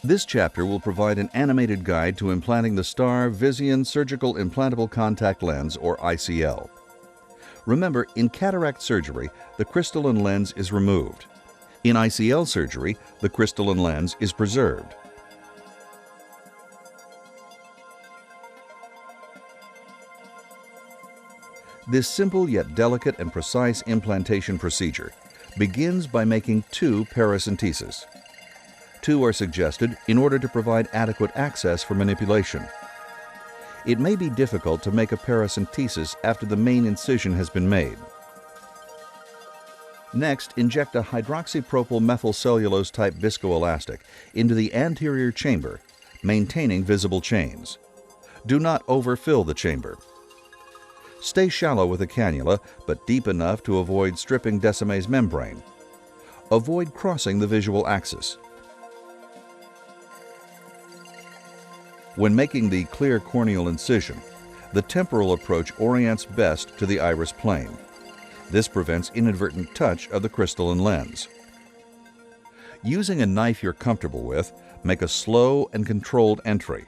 This chapter will provide an animated guide to implanting the STAR Visian Surgical Implantable Contact Lens, or ICL. Remember, in cataract surgery, the crystalline lens is removed. In ICL surgery, the crystalline lens is preserved. This simple yet delicate and precise implantation procedure begins by making 2 paracenteses. 2 are suggested in order to provide adequate access for manipulation. It may be difficult to make a paracentesis after the main incision has been made. Next, inject a hydroxypropyl methylcellulose type viscoelastic into the anterior chamber, maintaining visible chains. Do not overfill the chamber. Stay shallow with a cannula, but deep enough to avoid stripping Descemet's membrane. Avoid crossing the visual axis. When making the clear corneal incision, the temporal approach orients best to the iris plane. This prevents inadvertent touch of the crystalline lens. Using a knife you're comfortable with, make a slow and controlled entry.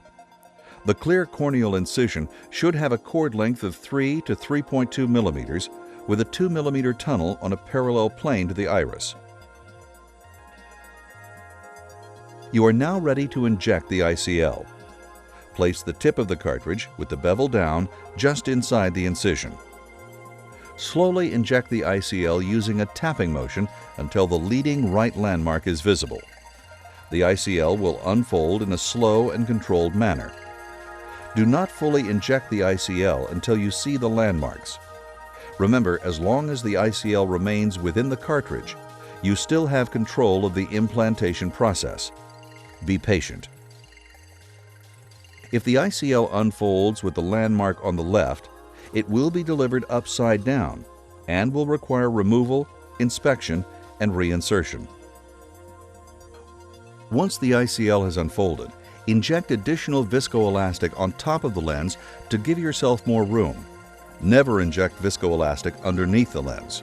The clear corneal incision should have a chord length of 3 to 3.2 millimeters with a 2 millimeter tunnel on a parallel plane to the iris. You are now ready to inject the ICL. Place the tip of the cartridge with the bevel down just inside the incision. Slowly inject the ICL using a tapping motion until the leading right landmark is visible. The ICL will unfold in a slow and controlled manner. Do not fully inject the ICL until you see the landmarks. Remember, as long as the ICL remains within the cartridge, you still have control of the implantation process. Be patient. If the ICL unfolds with the landmark on the left, it will be delivered upside down and will require removal, inspection, and reinsertion. Once the ICL has unfolded, inject additional viscoelastic on top of the lens to give yourself more room. Never inject viscoelastic underneath the lens.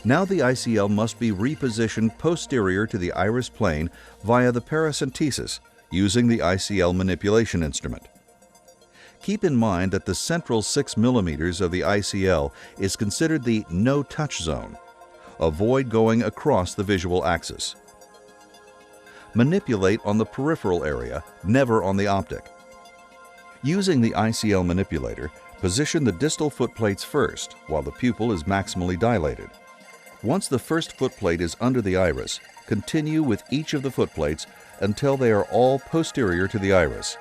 Now the ICL must be repositioned posterior to the iris plane via the paracentesis using the ICL manipulation instrument. Keep in mind that the central 6 millimeters of the ICL is considered the no-touch zone. Avoid going across the visual axis. Manipulate on the peripheral area, never on the optic. Using the ICL manipulator, position the distal footplates first while the pupil is maximally dilated. Once the first footplate is under the iris, continue with each of the footplates until they are all posterior to the iris.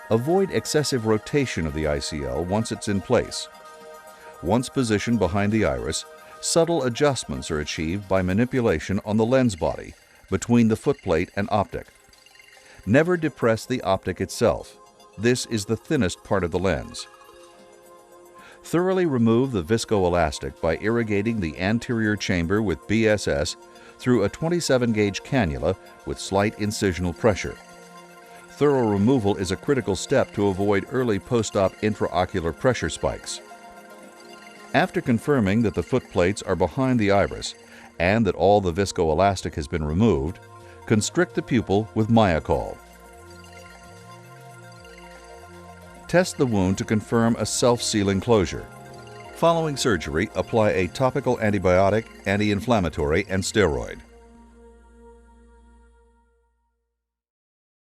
Avoid excessive rotation of the ICL once it's in place. Once positioned behind the iris, subtle adjustments are achieved by manipulation on the lens body, between the footplate and optic. Never depress the optic itself. This is the thinnest part of the lens. Thoroughly remove the viscoelastic by irrigating the anterior chamber with BSS through a 27-gauge cannula with slight incisional pressure. Thorough removal is a critical step to avoid early post-op intraocular pressure spikes. After confirming that the footplates are behind the iris and that all the viscoelastic has been removed, constrict the pupil with Myacal. Test the wound to confirm a self-sealing closure. Following surgery, apply a topical antibiotic, anti-inflammatory, and steroid.